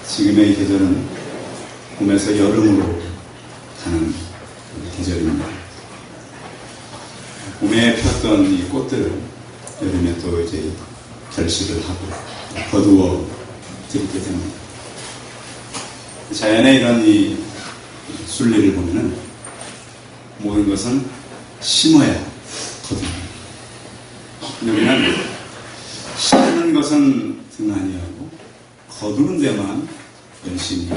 지금의 이 계절은 봄에서 여름으로 가는 계절입니다. 봄에 폈던 이 꽃들은 여름에 또 이제 결실을 하고 거두어지게 됩니다. 자연의 이런 이 순리를 보면은 모든 것은 심어야 거둡니다. 우리는 심는 것은 등한히하고 거두는 데만 열심히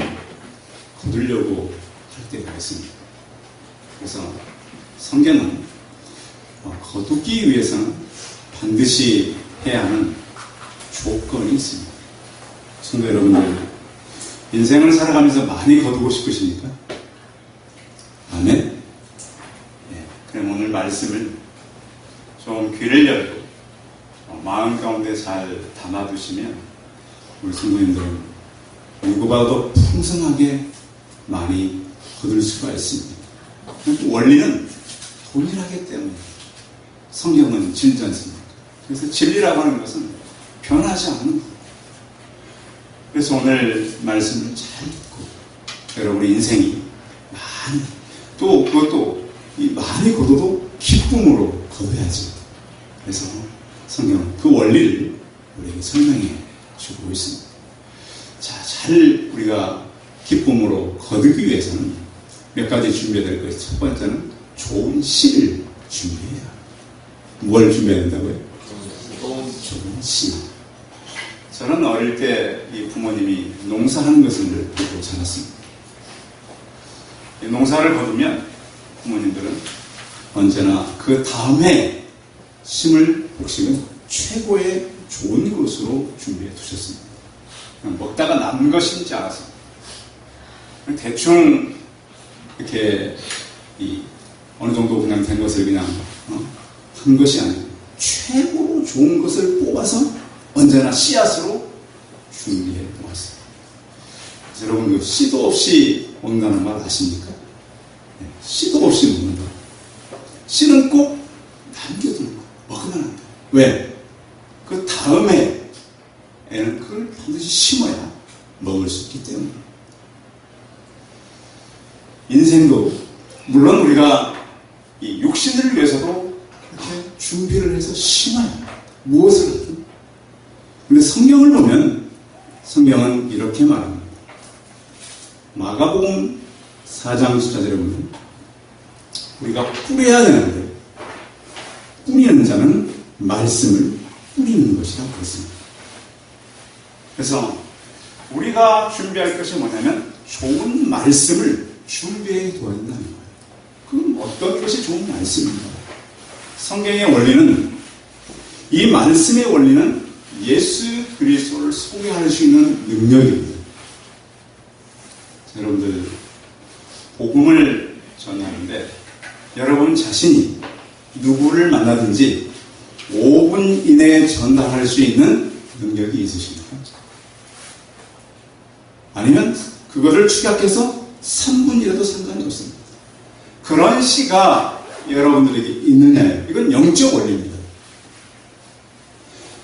거두려고 할 때가 있습니다. 그래서 성경은 거두기 위해서는 반드시 해야 하는 조건이 있습니다. 성도 여러분들, 인생을 살아가면서 많이 거두고 싶으십니까? 아멘? 네, 그럼 오늘 말씀을 좀 귀를 열고 마음 가운데 잘 담아두시면 우리 성도님들은 누구보다도 풍성하게 많이 거둘 수가 있습니다. 원리는 동일하기 때문에 성경은 진리지 않습니까? 그래서 진리라고 하는 것은 변하지 않는 거예요. 그래서 오늘 말씀을 잘 듣고 여러분의 인생이 많이 또 그것도 많이 거둬도 기쁨으로 거둬야지. 그래서 성경은 그 원리를 우리에게 설명해 주고 있습니다. 자, 잘 우리가 기쁨으로 거두기 위해서는 몇 가지 준비해야 될 것이 첫 번째는 좋은 씨를 준비해야 합니다. 뭘 준비해야 된다고요? 좋은 씨. 저는 어릴 때 이 부모님이 농사하는 것을 보고 자랐습니다. 이 농사를 거두면 부모님들은 언제나 그 다음에 심을 곡식은 최고의 좋은 것으로 준비해 두셨습니다. 그냥 먹다가 남은 것인지 알아서 대충 이렇게 어느 정도 그냥 된 것을 그냥 한 것이 아니고 최고로 좋은 것을 뽑아서 언제나 씨앗으로 준비해 놓았어요. 여러분, 그 씨도 없이 먹는다는 말 아십니까? 네, 씨도 없이 먹는다. 씨는 꼭 남겨두는 거, 먹으면 안 돼. 왜? 그 다음에 애는 그걸 반드시 심어야 먹을 수 있기 때문에. 인생도 물론 우리가 이 육신을 위해서도 이렇게 준비를 해서 심어야 합니다. 무엇을 하든. 근데 성경을 보면 성경은 이렇게 말합니다. 마가복음 4장 14절에 보면 우리가 뿌려야 되는데 뿌리는 자는 말씀을 뿌리는 것이라고 그랬습니다. 그래서 우리가 준비할 것이 뭐냐면 좋은 말씀을 준비해 둬야 된다는 거예요. 그럼 어떤 것이 좋은 말씀인가? 성경의 원리는, 이 말씀의 원리는 예수 그리스도를 소개할 수 있는 능력입니다. 여러분들, 복음을 전하는데 여러분 자신이 누구를 만나든지 5분 이내에 전달할 수 있는 능력이 있으십니까? 아니면 그것을 축약해서 3분이라도 상관이 없습니다. 그런 시가 여러분들에게 있느냐예요. 이건 영적 원리입니다.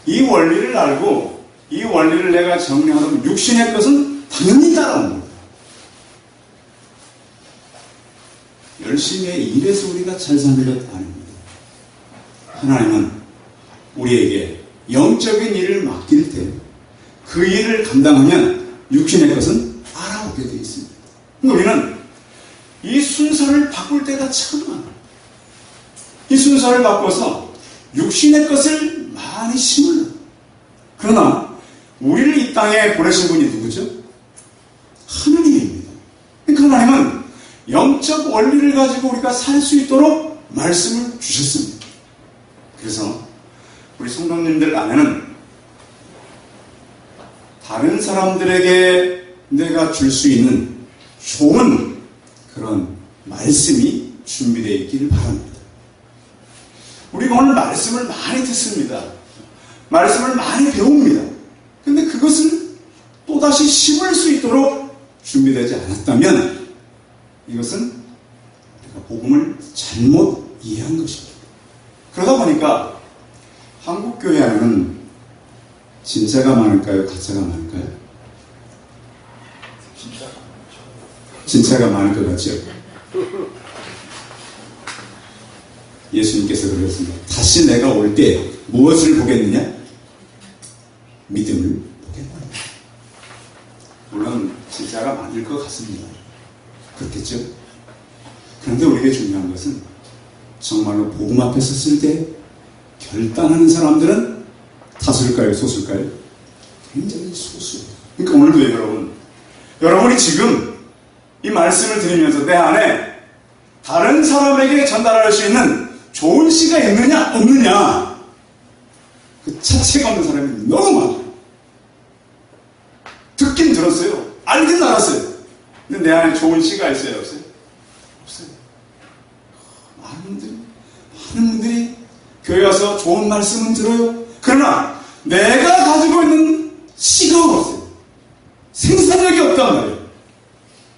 이 원리를 알고 이 원리를 내가 정리하면 육신의 것은 당연히 따라오는 겁니다. 열심히 일해서 우리가 잘 사는 것 아닙니다. 하나님은 우리에게 영적인 일을 맡길 때 그 일을 감당하면 육신의 것은 알아오게 되어 있습니다. 우리는 이 순서를 바꿀 때가 참 많아요. 이 순서를 바꿔서 육신의 것을 많이 심으려. 그러나 우리를 이 땅에 보내신 분이 누구죠? 하나님입니다. 그러니까 하나님은 영적 원리를 가지고 우리가 살 수 있도록 말씀을 주셨습니다. 그래서 우리 성도님들 안에는 다른 사람들에게 내가 줄 수 있는 좋은 그런 말씀이 준비되어 있기를 바랍니다. 우리가 오늘 말씀을 많이 듣습니다. 말씀을 많이 배웁니다. 근데 그것을 또다시 심을 수 있도록 준비되지 않았다면 이것은 우리가 복음을 잘못 이해한 것입니다. 그러다 보니까 한국교회 안에는 진짜가 많을까요? 가짜가 많을까요? 진짜가 많을 것 같죠? 예수님께서 그러셨습니다. 다시 내가 올 때 무엇을 보겠느냐? 믿음을 보겠느냐. 물론 진짜가 많을 것 같습니다. 그렇겠죠? 그런데 우리에게 중요한 것은 정말로 복음 앞에 섰을 때 결단하는 사람들은 다수일까요? 소수일까요? 굉장히 소수. 그러니까 오늘도 여러분이 지금 이 말씀을 들으면서 내 안에 다른 사람에게 전달할 수 있는 좋은 시가 있느냐 없느냐, 그 자체가 없는 사람이 너무 많아요. 듣긴 들었어요. 알긴 알았어요. 근데 내 안에 좋은 시가 있어요? 없어요? 없어요. 많은 분들이 교회 와서 좋은 말씀은 들어요. 그러나 내가 가지고 있는 시가 없어요. 생산력이 없단 말이에요.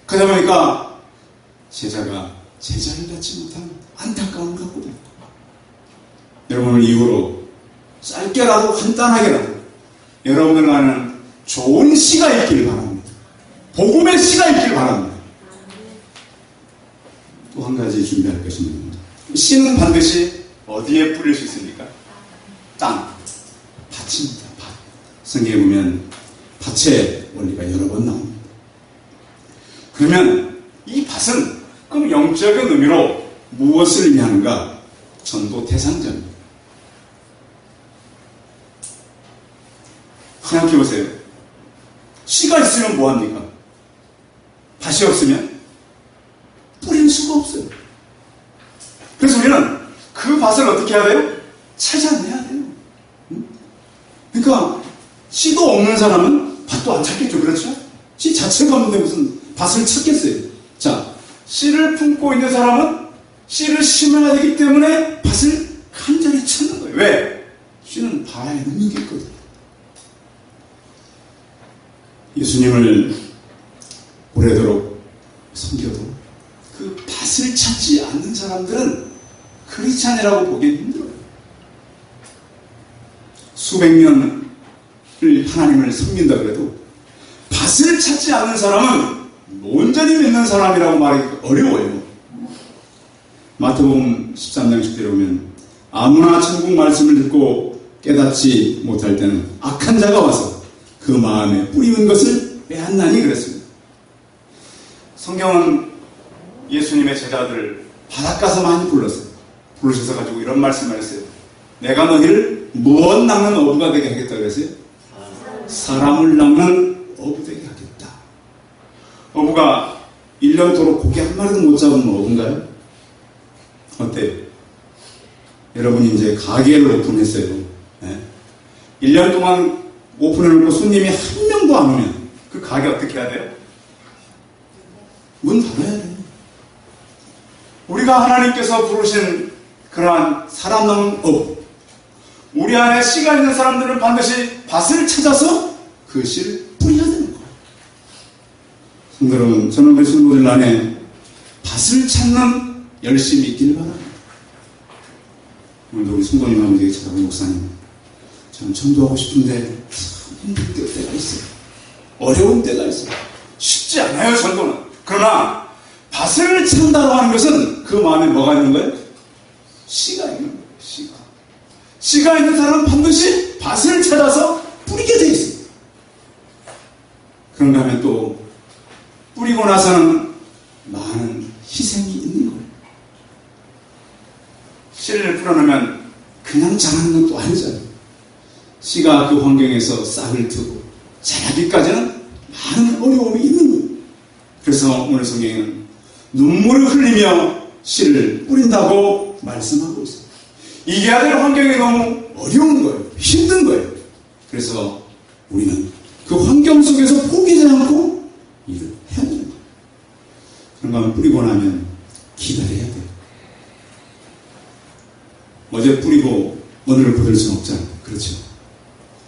그러다 보니까 제자가 제자를 갖지 못한 안타까움을 갖고 있다. 여러분을 이후로 짧게라도 간단하게라도 여러분들 안에 좋은 시가 있기를 바랍니다. 복음의 시가 있기를 바랍니다. 또 한 가지 준비할 것입니다. 씨는 반드시 어디에 뿌릴 수 있습니까? 땅, 밭입니다. 밭. 성경에 보면 밭의 원리가 여러 번 나옵니다. 그러면 이 밭은 그럼 영적인 의미로 무엇을 의미하는가? 전도 대상자입니다. 생각해 보세요. 씨가 있으면 뭐합니까? 밭이 없으면 뿌릴 수가 없어요. 그래서 우리는 그 밭을 어떻게 해야 돼요? 찾아내야 돼요. 그러니까 씨도 없는 사람은 밭도 안 찾겠죠. 그렇죠? 씨 자체가 없는데 무슨 밭을 찾겠어요. 자, 씨를 품고 있는 사람은 씨를 심어야 되기 때문에 밭을 간절히 찾는 거예요. 왜? 씨는 바다에 능력이 있거든요. 예수님을 오래도록 섬겨도 그 밭을 찾지 않는 사람들은 크리스찬이라고 보기 힘들어요. 수백 년을 하나님을 섬긴다 그래도 밭을 찾지 않는 사람은 온전히 믿는 사람이라고 말하기 어려워요. 마태복음 13장 10절에 보면 아무나 천국 말씀을 듣고 깨닫지 못할 때는 악한 자가 와서 그 마음에 뿌리는 것을 빼앗나니 그랬습니다. 성경은 예수님의 제자들 바닷가서 많이 부르셔서 가지고 이런 말씀을 했어요. 내가 너희를 무엇 낚는 어부가 되게 하겠다 그랬어요? 사람을 낚는 어부 되게 하겠다. 어부가 1년 도록 고기 한 마리도 못 잡으면 어부인가요? 어때요? 여러분이 이제 가게를 오픈했어요. 네? 1년 동안 오픈해놓고 손님이 한 명도 안 오면 그 가게 어떻게 해야 돼요? 문 닫아야 돼요. 우리가 하나님께서 부르신 그러한 사람 낚는 업, 우리 안에 씨가 있는 사람들은 반드시 밭을 찾아서 그 씨를 뿌려야 되는 거예요. 성도 여러분, 저는 우리 성도들 안에 밭을 찾는 열심이 있기를 바랍니다. 오늘도 우리 성도님하고 되게 찾아본 목사님, 저는 전도하고 싶은데 참 힘들 때가 있어요. 어려운 때가 있어요. 쉽지 않아요, 전도는. 그러나 밭을 찾는다고 하는 것은 그 마음에 뭐가 있는 거예요? 씨가 있는 거예요. 씨가 있는 사람은 반드시 밭을 찾아서 뿌리게 돼 있습니다. 그런가 하면 또 뿌리고 나서는 많은 희생이 있는 거예요. 씨를 뿌려놓으면 그냥 자라는 건 또 아니잖아요. 씨가 그 환경에서 싹을 트고 자라기까지는 많은 어려움이 있는 거예요. 그래서 오늘 성경에는 눈물을 흘리며 씨를 뿌린다고 말씀하고 있어요. 이겨야 될 환경이 너무 어려운 거예요. 힘든 거예요. 그래서 우리는 그 환경 속에서 포기하지 않고 일을 해야 되는 거예요. 그런가 하면 뿌리고 나면 기다려야 돼요. 어제 뿌리고 오늘을 거둘 수는 없잖아요. 그렇죠?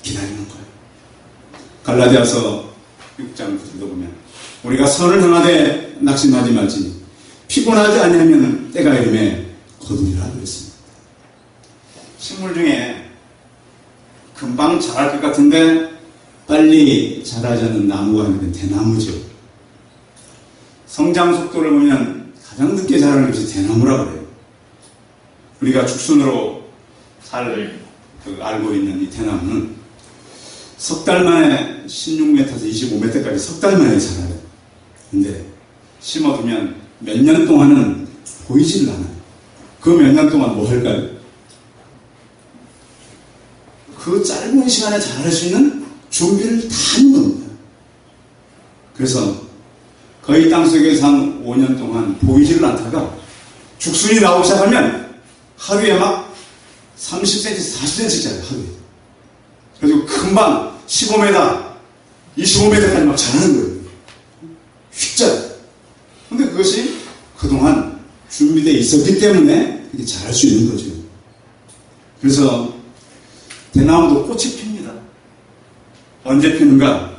기다리는 거예요. 갈라디아서 6장 9절도 보면 우리가 선을 행하되 낙심하지 말지 피곤하지 아니하면 때가 이름에 거두리라 그랬습니다. 식물 중에 금방 자랄 것 같은데 빨리 자라지 않는 나무가 있는 대나무죠. 성장 속도를 보면 가장 늦게 자라는 것이 대나무라고 그래요. 우리가 죽순으로 알고 있는 이 대나무는 석 달 만에 16m에서 25m까지 석 달 만에 자라요. 근데 심어두면 몇 년 동안은 보이질 않아요. 그 몇 년 동안 뭐 할까요? 그 짧은 시간에 자랄 수 있는 준비를 다 하는 겁니다. 그래서 거의 땅속에서 한 5년 동안 보이지를 않다가 죽순이 나오기 시작하면 하루에 막 30cm, 40cm 짜리 하루에. 그래서 금방 15m, 25m까지 막 자라는 거예요. 휙. 근데 그것이 그동안 준비되어 있었기 때문에 이렇게 자랄 수 있는 거죠. 그래서 대나무도 꽃이 핍니다. 언제 피는가?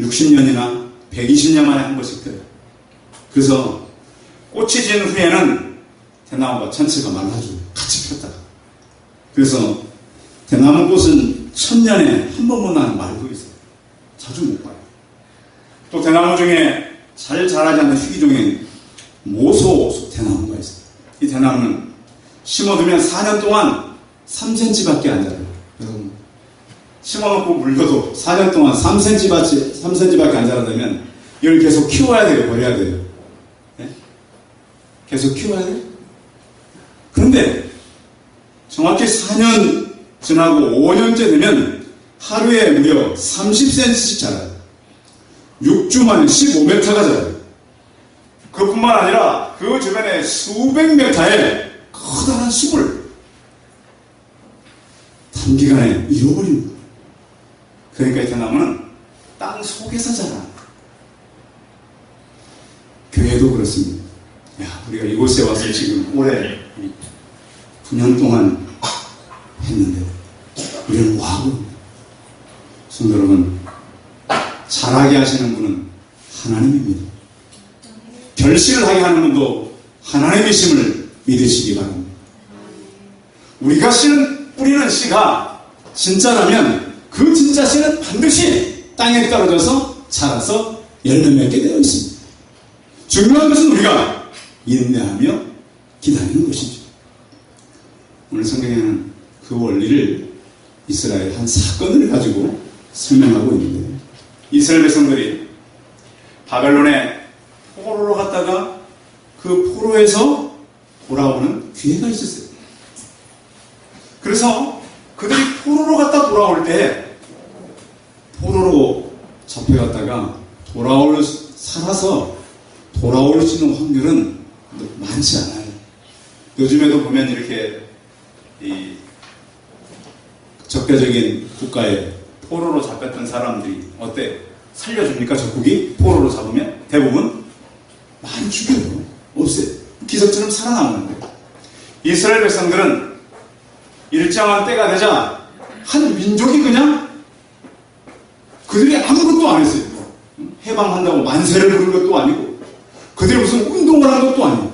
60년이나 120년 만에 한 번씩 펴요. 그래서 꽃이 진 후에는 대나무가 전체가 말라져요. 같이 폈다가. 그래서 대나무 꽃은 1000년에 한 번만 말고 있어요. 자주 못 봐요. 또 대나무 중에 잘 자라지 않는 희귀종인 모소 대나무가 있어요. 이 대나무는 심어두면 4년 동안 3cm밖에 안 자라요. 여러분, 심어놓고 물려도 4년 동안 3cm밖에 안 자라다면 이걸 계속 키워야 돼요? 버려야 돼요? 네? 계속 키워야 돼요? 그런데 정확히 4년 지나고 5년째 되면 하루에 무려 30cm씩 자라요. 6주 만에 15m가 자라요. 그뿐만 아니라 그 주변에 수백 메타의 커다란 숲을 단기간에 잃어버리는 거예요. 그러니까 이 대나무는 땅 속에서 자라는 거예요. 교회도 그렇습니다. 우리가 이곳에 와서 지금 올해 9년 동안 했는데 우리는 뭐하고? 성도 여러분, 자라게 하시는 분은 하나님입니다. 결실을 하게 하는 분도 하나님이심을 믿으시기 바랍니다. 우리가 뿌리는 씨가 진짜라면 그 진짜 씨는 반드시 땅에 떨어져서 자라서 열매 맺게 되어 있습니다. 중요한 것은 우리가 인내하며 기다리는 것이죠. 오늘 성경에는 그 원리를 이스라엘 한 사건을 가지고 설명하고 있는데, 이스라엘 백성들이 바벨론에 포로로 갔다가 그 포로에서 돌아오는 기회가 있었어요. 그래서 그들이 포로로 갔다 돌아올 때 포로로 잡혀갔다가 살아서 돌아올 수 있는 확률은 많지 않아요. 요즘에도 보면 이렇게 이 적대적인 국가에 포로로 잡혔던 사람들이 어때? 살려줍니까? 적국이 포로로 잡으면 대부분 많이 죽여요. 없어요. 기적처럼 살아남는데, 이스라엘 백성들은 일정한 때가 되자 한 민족이 그냥 그들이 아무것도 안 했어요. 해방한다고 만세를 부른 것도 아니고 그들이 무슨 운동을 한 것도 아니고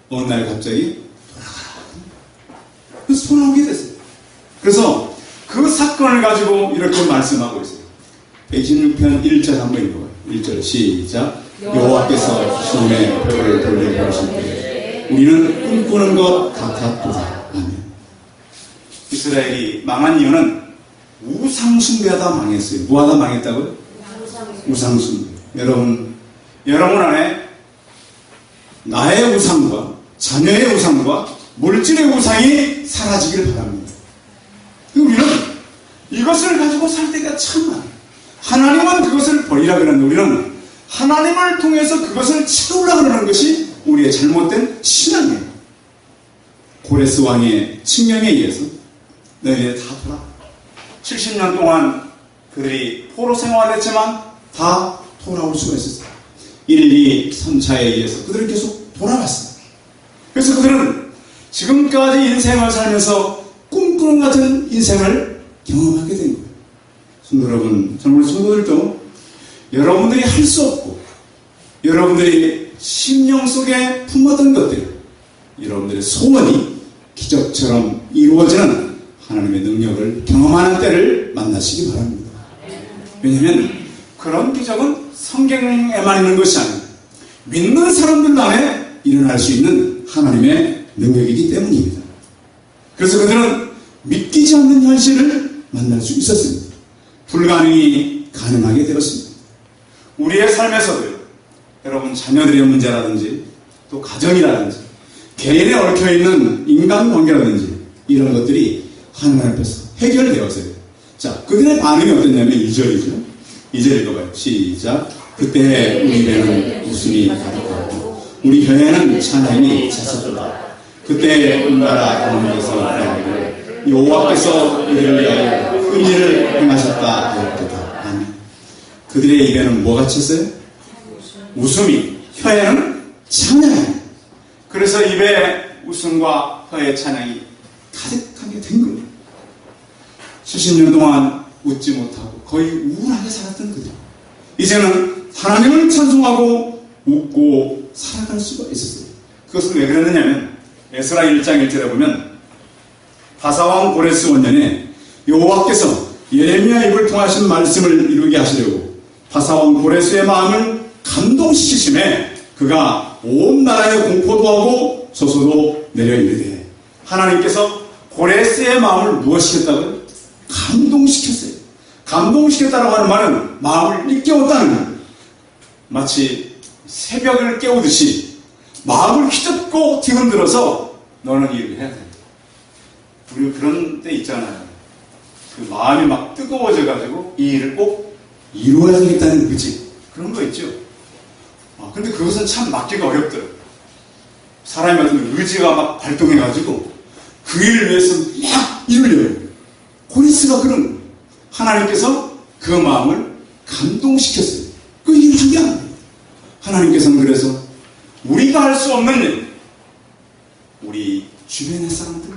어느 날 갑자기 돌아가라. 그래서 돌아오게 됐어요. 그래서 그 사건을 가지고 이렇게 말씀하고 있어요. 126편 1절 한번 읽어봐요. 1절 시작. 여호와께서 시온의 벽을 돌려보실 때 우리는 꿈꾸는 것 같았도다. 아멘. 이스라엘이 망한 이유는 우상숭배하다 망했어요. 뭐하다 망했다고요? 우상숭배. 여러분 안에 나의 우상과 자녀의 우상과 물질의 우상이 사라지길 바랍니다. 우리는 이것을 가지고 살 때가 참 많아요. 하나님은 그것을 버리라 그러는데 우리는 하나님을 통해서 그것을 채우려고 하는 것이 우리의 잘못된 신앙이에요. 고레스 왕의 칙령에 의해서 너희들 다 돌아. 70년 동안 그들이 포로 생활을 했지만 다 돌아올 수가 있었어요. 1, 2, 3차에 의해서 그들은 계속 돌아왔어요. 그래서 그들은 지금까지 인생을 살면서 꿈꾸는 같은 인생을 경험하게 된 거예요. 성도 여러분, 정말 성도들도 여러분들이 할 수 없고 여러분들이 심령 속에 품었던 것들, 여러분들의 소원이 기적처럼 이루어지는 하나님의 능력을 경험하는 때를 만나시기 바랍니다. 왜냐하면 그런 기적은 성경에만 있는 것이 아니에요. 믿는 사람들 안에 일어날 수 있는 하나님의 능력이기 때문입니다. 그래서 그들은 믿기지 않는 현실을 만날 수 있었습니다. 불가능이 가능하게 되었습니다. 우리의 삶에서도요, 여러분 자녀들의 문제라든지 또 가정이라든지 개인에 얽혀있는 인간관계라든지 이런 것들이 하나님 앞에서 해결되었어요. 자, 그들의 반응이 어땠냐면 2절이죠. 2절 읽어봐요. 시작. 그때 우리 입에는 웃음이 가득하고 우리 혀에는 찬양이 찼었다. 그때 온 나라 하나님께서 여호와께서 이를 위하여 큰 일을 행하셨다 하였도다. 아멘. 그들의 입에는 뭐가 찼어요? 웃음이, 혀에는 찬양이. 그래서 입에 웃음과 혀에 찬양이 가득하게 된 거예요. 70년 동안 웃지 못하고 거의 우울하게 살았던 그들. 이제는 하나님을 찬송하고 웃고 살아갈 수가 있었어요. 그것은 왜 그랬느냐면 에스라 1장 1절에 보면 바사왕 고레스 원년에 여호와께서 예레미야 입을 통하신 말씀을 이루게 하시려고 바사왕 고레스의 마음을 감동시키심에 그가 온 나라에 공포도 하고 소소도 내려 이르되 하나님께서 고레스의 마음을 무엇시켰다고요? 감동시켰어요. 감동시켰다라고 하는 말은 마음을 일깨웠다는 거예요. 마치 새벽을 깨우듯이 마음을 휘젓고 뒤흔들어서 너는 일을 해야 된다. 우리 그런 때 있잖아요. 그 마음이 막 뜨거워져가지고 이 일을 꼭 이루어야 되겠다는 의지. 그런 거 있죠. 근데 그것은 참 막기가 어렵더라고요. 사람이 어떤 의지가 막 발동해가지고 그 일을 위해서 막 이루려고. 고레스가 그런 거예요. 하나님께서 그 마음을 감동시켰어요. 그 일을 한 게 아니에요. 하나님께서는 그래서 우리가 할 수 없는 일, 우리 주변의 사람들,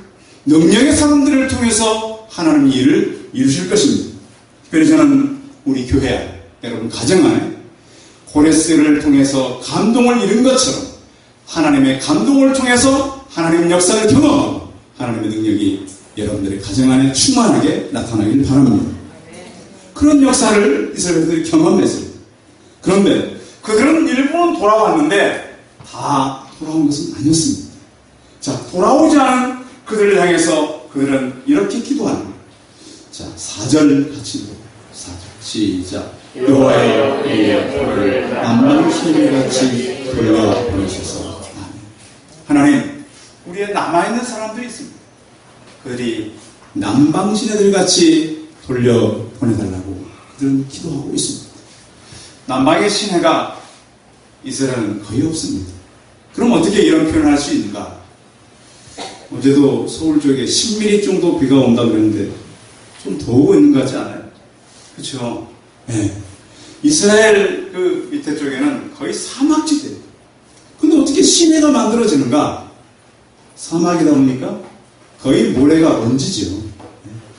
능력의 사람들을 통해서 하나님 일을 이루실 것입니다. 그래서 저는 우리 교회, 여러분 가정 안에 고레스를 통해서 감동을 이룬 것처럼 하나님의 감동을 통해서 하나님의 역사를 경험하고 하나님의 능력이 여러분들의 가정 안에 충만하게 나타나길 바랍니다. 그런 역사를 이스라엘들이 경험했어요. 그런데 그들은 일본은 돌아왔는데 다 돌아온 것은 아니었습니다. 자, 돌아오지 않은 그들을 향해서 그들은 이렇게 기도하는 거예요. 자, 4절 같이 읽어요. 4절 시작. 여호와여 우리의 포를 남방시내같이 돌려보내셔서. 하나님, 우리의 남아있는 사람들이 있습니다. 그들이 남방시내들같이 돌려보내달라고 그들은 기도하고 있습니다. 남방의 시내가 이스라엘은 거의 없습니다. 그럼 어떻게 이런 표현을 할 수 있는가? 어제도 서울 쪽에 10mm 정도 비가 온다고 그랬는데 좀 더 오고 있는 것 같지 않아요? 그렇죠? 네. 이스라엘 그 밑에 쪽에는 거의 사막지대예요. 근데 어떻게 시내가 만들어지는가? 사막이다 보니까 거의 모래가 얹지죠.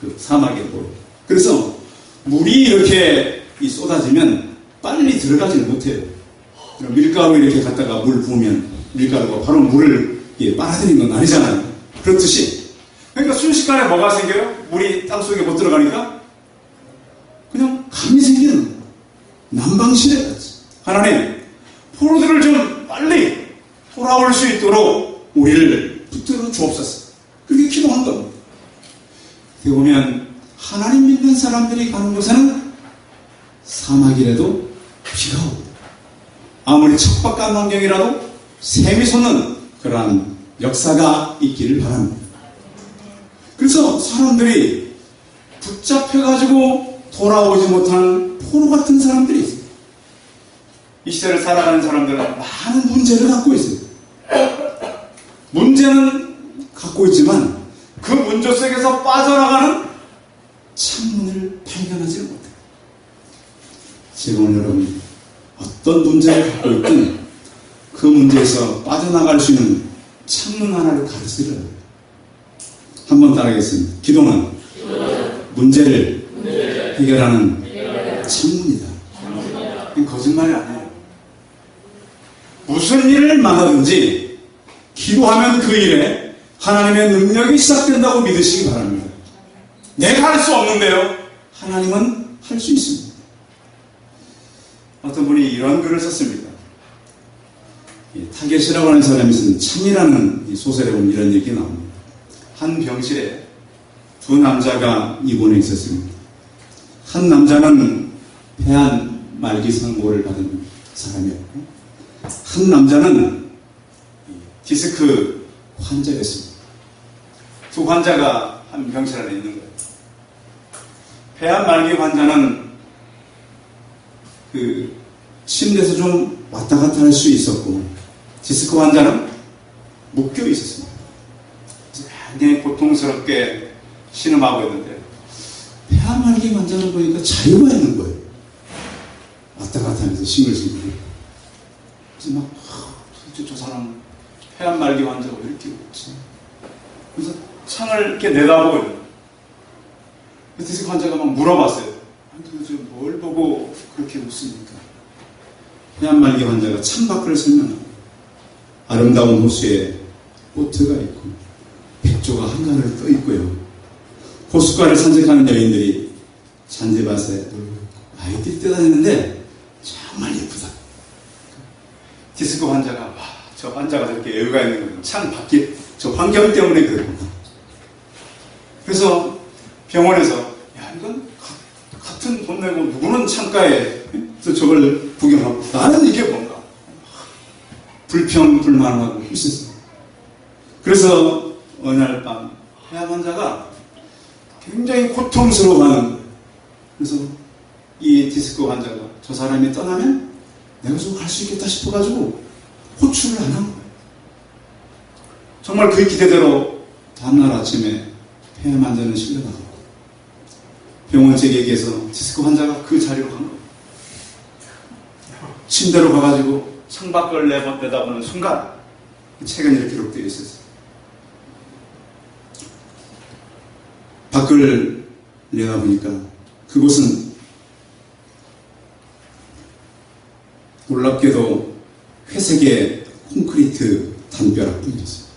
그 사막의 모래. 그래서 물이 이렇게 쏟아지면 빨리 들어가지는 못해요. 밀가루 이렇게 갖다가 물 부으면 밀가루가 바로 물을 빨아들이는 건 아니잖아요. 그렇듯이. 그러니까 순식간에 뭐가 생겨요? 물이 땅속에 못 들어가니까 그냥 감이 생기는 거예요. 남방시내같이. 하나님, 포로들을 좀 빨리 돌아올 수 있도록 우리를 붙들어 주옵소서. 그렇게 기도한 겁니다. 어떻게 보면 하나님 믿는 사람들이 가는 곳에는 사막이라도 비가 오고 아무리 척박한 환경이라도 샘이 솟는 그러한 역사가 있기를 바랍니다. 그래서 사람들이 붙잡혀가지고 돌아오지 못하는 포로 같은 사람들이 있어요. 이 시대를 살아가는 사람들은 많은 문제를 갖고 있어요. 문제는 갖고 있지만 그 문제 속에서 빠져나가는 창문을 발견하지 못해요. 제가 오늘 여러분 어떤 문제를 갖고 있든 그 문제에서 빠져나갈 수 있는 창문 하나를 가르치려고 해요. 한번 따라하겠습니다. 기도는 문제를 해결하는 창문이다. 이건 거짓말이 아니에요. 무슨 일을 만나든지 기도하면 그 일에 하나님의 능력이 시작된다고 믿으시기 바랍니다. 내가 할 수 없는데요. 하나님은 할 수 있습니다. 어떤 분이 이런 글을 썼습니다. 타겟이라고 하는 사람이 쓴 창이라는 소설에 보면 이런 얘기 나옵니다. 한 병실에 두 남자가 입원해 있었습니다. 한 남자는 폐암 말기 상고를 받은 사람이었고, 한 남자는 디스크 환자였습니다. 두 환자가 한 병실 안에 있는 거예요. 폐암 말기 환자는 그 침대에서 좀 왔다 갔다 할 수 있었고, 디스크 환자는 묶여 있었습니다. 굉장히 고통스럽게 신음하고 있는데, 폐암 말기 환자는 보니까 자유가 있는 거예요. 왔다 갔다 하면서 싱글싱글. 그래서 막, 도대체 저 사람 폐암 말기 환자가 왜 이렇게 웃지? 그래서 창을 이렇게 내다보고 있는 거예요. 디스크 환자가 막 물어봤어요. 도대체 뭘 보고 그렇게 웃습니까? 폐암 말기 환자가 창밖을 설명합니다. 아름다운 호수에 보트가 있고 백조가 한가를 떠 있고요. 호숫가를 산책하는 여인들이 잔디밭에 아이들이 뛰어다니는데 정말 예쁘다. 디스크 환자가 와, 저 환자가 저렇게 여유가 있는 거예요. 창 밖에 저 환경 때문에 그렇구나. 그래서 병원에서 야 이건 같은 돈 내고 누구는 창가에 저걸 구경하고 나는 이게 뭔가 불평불만하고 있었어요. 그래서 어느 날 밤 폐암 환자가 굉장히 고통스러워하는, 그래서 이 디스크 환자가 저 사람이 떠나면 내가 좀 갈 수 있겠다 싶어가지고 호출을 안 한 거예요. 정말 그 기대대로 다음날 아침에 폐암 환자는 실려나갔고 병원 측에게서 디스크 환자가 그 자리로 간 거예요. 침대로 가가지고 창밖을 내다보는 순간 책은 이렇게 기록되어 있었어요. 밖을 내다보니까 그곳은 놀랍게도 회색의 콘크리트 담벼락뿐이었어요.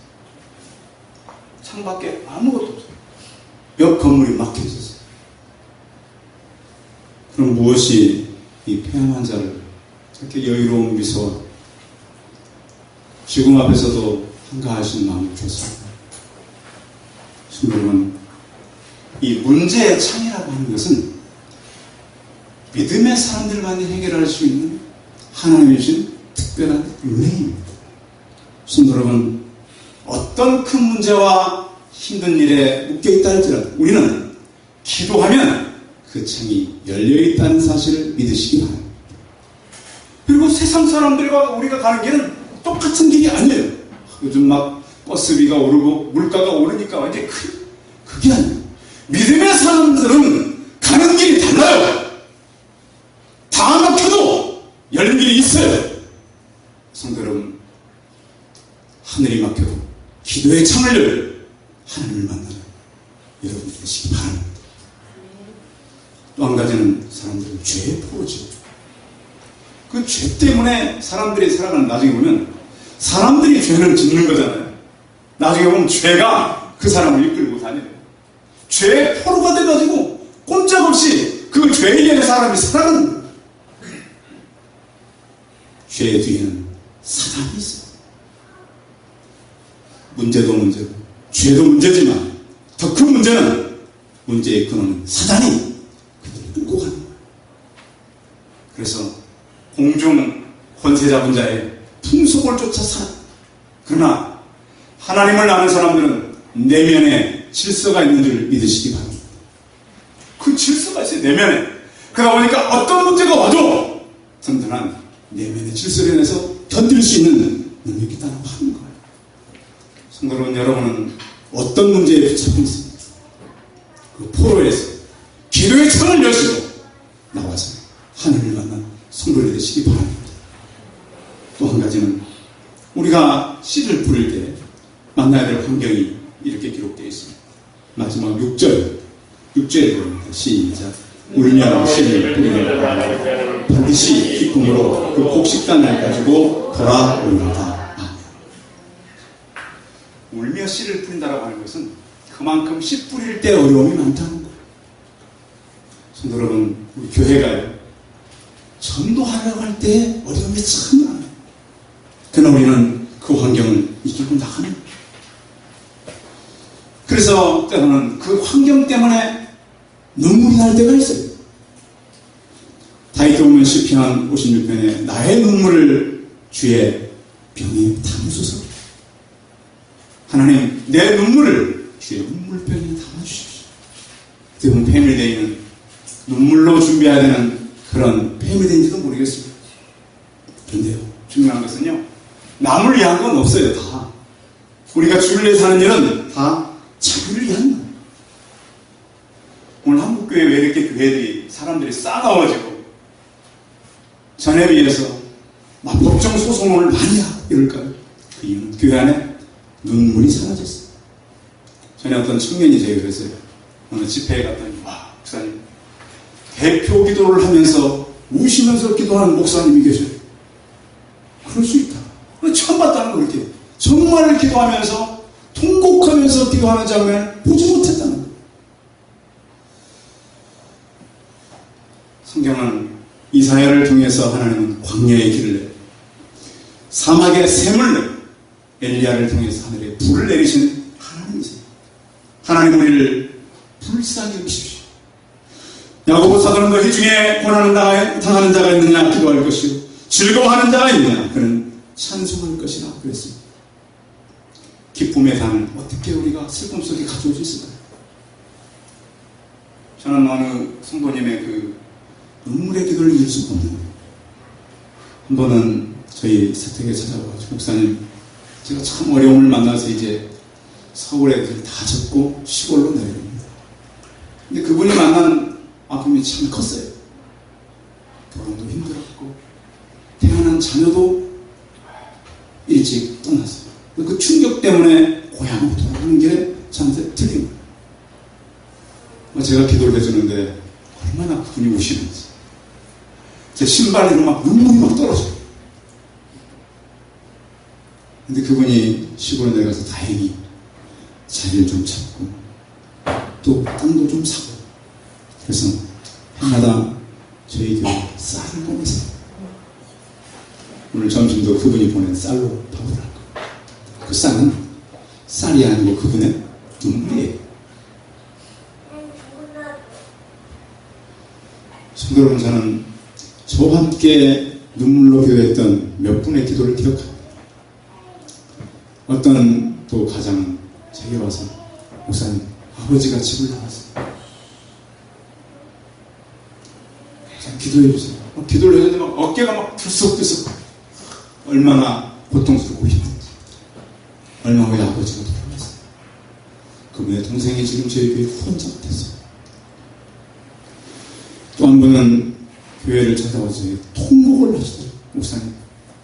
창밖에 아무것도 없어요. 옆 건물이 막혀 있었어요. 그럼 무엇이 이 폐암 환자를 저렇게 여유로운 미소와 죽음 앞에서도 한가하신 마음을 줬습니다. 여러분, 이 문제의 창이라고 하는 것은 믿음의 사람들만이 해결할 수 있는 하나님이 주신 특별한 은혜입니다. 성도 여러분, 어떤 큰 문제와 힘든 일에 묶여있다 할지라도 우리는 기도하면 그 창이 열려있다는 사실을 믿으시기 바랍니다. 그리고 세상 사람들과 우리가 가는 길은 똑같은 길이 아니에요. 요즘 막 버스비가 오르고 물가가 오르니까 완전히 그게 아니에요. 믿음의 사람들은 가는 길이 달라요. 다 막혀도 열린 길이 있어요. 성도 여러분, 하늘이 막혀도 기도의 창을 열려 하나님을 만나는 여러분 되시기 바랍니다. 또 한 가지는 사람들은 죄의 포로죠. 그 죄 때문에 사람들이 살아가는, 나중에 보면 사람들이 죄를 짓는 거잖아요. 나중에 보면 죄가 그 사람을 이끌고 다니는 거예요. 죄의 포로가 돼가지고 꼼짝없이 그 죄에 대한 사람이 살아가는 거예요. 죄의 뒤에는 사단이 있어요. 문제도 문제고 죄도 문제지만 더 큰 문제는 문제의 근원은 사단이 그들을 끌고 가는 거예요. 그래서 공중 권세 잡은 자의 풍속을 쫓아 살아. 그러나 하나님을 아는 사람들은 내면에 질서가 있는 줄 믿으시기 바랍니다. 그 질서가 있어요, 내면에. 그러다 보니까 어떤 문제가 와도 든든한 내면의 질서를 인해서 견딜 수 있는 능력이 있다고 하는 거예요. 성도 여러분, 여러분은 어떤 문제에 붙잡혀 있습니까? 그 포로에서 기도의 창을 여시고 나와서 하나님을 만난 성도를 되시기 바랍니다. 또 한 가지는 우리가 씨를 뿌릴 때 만나야 될 환경이 이렇게 기록되어 있습니다. 마지막 6절에 보입니다. 시작. 울며 씨를 뿌리는 반드시 기쁨으로 그 곡식단을 가지고 돌아옵니다. 울며 씨를 뿌린다라고 하는 것은 그만큼 씨 뿌릴 때 어려움이 많다는 거예요. 성도 여러분, 우리 교회가요, 전도하려고 할 때 어려움이 참 많아요. 그러나 우리는 그 환경을 이기고 나가는. 그래서 때로는 그 환경 때문에 눈물이 날 때가 있어요. 다윗이 보면 시편 56편에 나의 눈물을 주의 병에 담으소서. 하나님, 내 눈물을 주의 눈물병에 담아주십시오. 어떻게 패밀리데이는 눈물로 준비해야 되는 그런 패밀리데이인지도 모르겠습니다. 그런데요, 중요한 것은요, 남을 위한 건 없어요. 다 우리가 주를 위해 사는 일은 다 자기를 위한 거예요. 오늘 한국교회 왜 이렇게 교회들이 사람들이 싸가워지고 전에 비해서 막 법정 소송을 많이 하고 이럴까요? 그 이유는 교회 안에 눈물이 사라졌어요. 전에 어떤 청년이 제가 그랬어요. 어느 집회에 갔더니 와, 목사님 대표 기도를 하면서 우시면서 기도하는 목사님이 계셔요. 그럴 수 있다. 처음 봤다는 거 이렇게 정말 기도하면서 통곡하면서 기도하는 장면을 보지 못했다는 거예요. 성경은 이사야를 통해서 하나님은 광야의 길을 내요. 사막에 샘을 내요. 엘리야를 통해서 하늘에 불을 내리시는 하나님이세요. 하나님 우리를 불쌍히 여기십시오. 야고보 사도는 너희 중에 고난을 당하는 자가 있느냐 기도할 것이요 즐거워하는 자가 있느냐 그는 찬송할 것이라 그랬습니다. 기쁨의 단을 어떻게 우리가 슬픔 속에 가져올 수 있을까요? 저는 어느 성도님의 그 눈물의 기도를 이길 수가 없는 거예요. 한 번은 저희 사택에 찾아와가지고 목사님 제가 참 어려움을 만나서 이제 서울에 다 접고 시골로 내려옵니다. 근데 그분이 만난 아픔이 참 컸어요. 결혼도 힘들었고 태어난 자녀도 일찍 떠났어요. 그 충격 때문에 고향으로 돌아가는 게 저한테 틀린 거예요. 제가 기도를 해주는데 얼마나 그분이 우시는지 제 신발 위로 막 눈물이 막 떨어져요. 근데 그분이 시골에 내려가서 다행히 자리를 좀 찾고 또 땅도 좀 사고 그래서 해마다 저희 교회 쌀을 보내세요. 오늘 점심도 그분이 보낸 쌀로 밥을 할 거예요. 그 쌀은 쌀이 아니고 그분의 눈물이에요. 성도 여러분, 저는 저와 함께 눈물로 기도했던 몇 분의 기도를 기억합니다. 어떤 또 가장은 제게 와서 목사님 아버지가 집을 나갔어요. 기도해 주세요. 기도를 해야 되는데 막 어깨가 막 들썩들썩 얼마나 고통스럽고 힘든지 얼마 후에 아버지가 돌아갔어요. 그분의 동생이 지금 저희 교회에 후원자가 됐어요. 또 한 분은 교회를 찾아와서 통곡을 하시더라고요. 목사님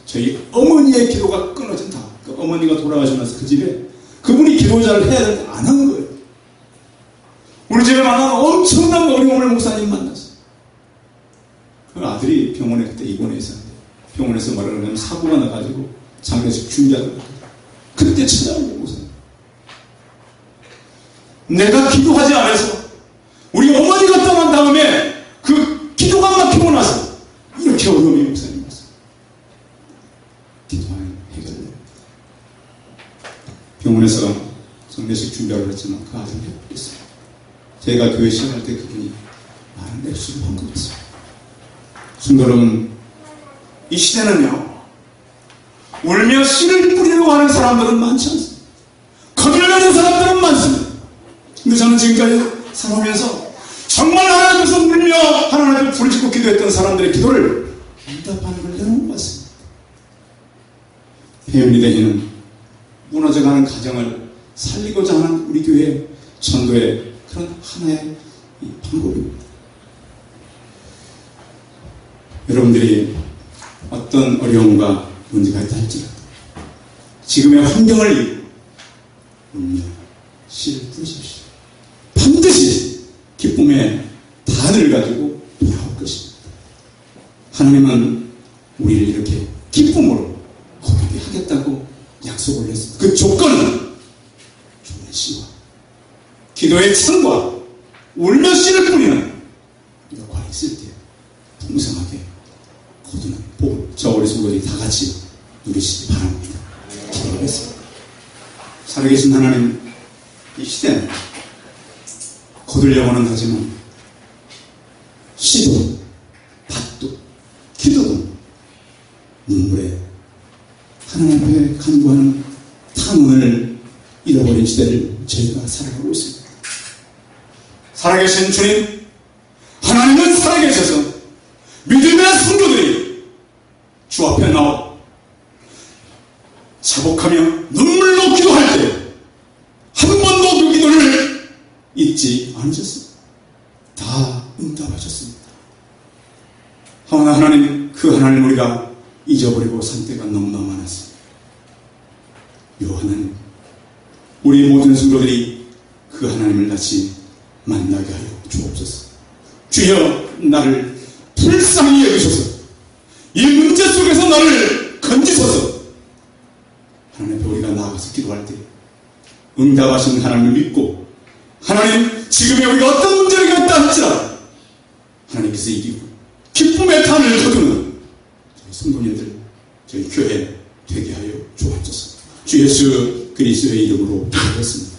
저희 어머니의 기도가 끊어진다. 그 어머니가 돌아가시면서 그 집에 그분이 기도자를 해야 되는데 안 하는 거예요. 우리 집에 만난 엄청난 어려움을 목사님 만났어요. 그 아들이 병원에 그때 입원해 있었는데 병원에서 말하려면 사고가 나가지고 장례식 준비하고 그때 찾아온 거예요. 목사님 내가 기도하지 않아서 우리 어머니가 떠난 다음에 그 기도가 막히고 나서 이렇게 어려움이 목사님 왔어요. 기도하면 해결돼요. 병원에서 장례식 준비하고 그랬지만 그 아들이 회복됐어요. 제가 교회 시작할 때 그분이 많은 액수를 헌금했어요. 성도 여러분, 이 시대는요 울며 씨를 뿌리려고 하는 사람들은 많지 않습니다. 거들려는 사람들은 많습니다. 근데 저는 지금까지 살아오면서 정말 하나님께서 울며 하나님을 부르짖고 기도했던 사람들의 기도를 응답하는 걸 내가 못 봤습니다. 패밀리데이는 무너져가는 가정을 살리고자 하는 우리 교회 전도의 그런 하나의 방법입니다. 여러분들이 어떤 어려움과 문제가 있다 할지라도 지금의 환경을 이유로 울며 씨를 뿌리십시오. 반드시 기쁨의 단을 가지고 돌아올 것입니다. 하나님은 우리를 이렇게 기쁨으로 거두게 하겠다고 약속을 했습니다. 그 조건은 좋은 씨와 기도의 창과 울며 씨를 뿌리는 역할이 있을 때 풍성하게 거두는 복을 저 우리 성도들이 다 같이 누리시기 바랍니다. 기도하겠습니다. 살아계신 하나님, 이 시대는 거들려고는 하지만 시도, 밭도, 기도도 눈물에 하나님 앞에 간구하는 탕을 잃어버린 시대를 저희가 살아가고 있습니다. 살아계신 주님, 하나님은 살아계셔서 믿음의 성도들이 주 앞에 나와 자복하며 눈물로 기도할 때 한 번도 그 기도를 잊지 않으셨습니다. 다 응답하셨습니다. 하오나 하나님, 그 하나님 우리가 잊어버리고 산 때가 너무나 많았습니다. 요 하나님, 우리 모든 성도들이 그 하나님을 다시 만나게 하여 주옵소서. 주여, 나를 불쌍히 여기소서. 이 문제 속에서 나를 건지소서. 하나님 앞에 우리가 나아가서 기도할 때 응답하신 하나님을 믿고, 하나님, 지금의 우리가 어떤 문제를 겪다 할지라도 하나님께서 이기고 기쁨의 탄을 거두는 저희 성도님들, 저희 교회 되게 하여 주옵소서. 주 예수 그리스도의 이름으로 기도했습니다.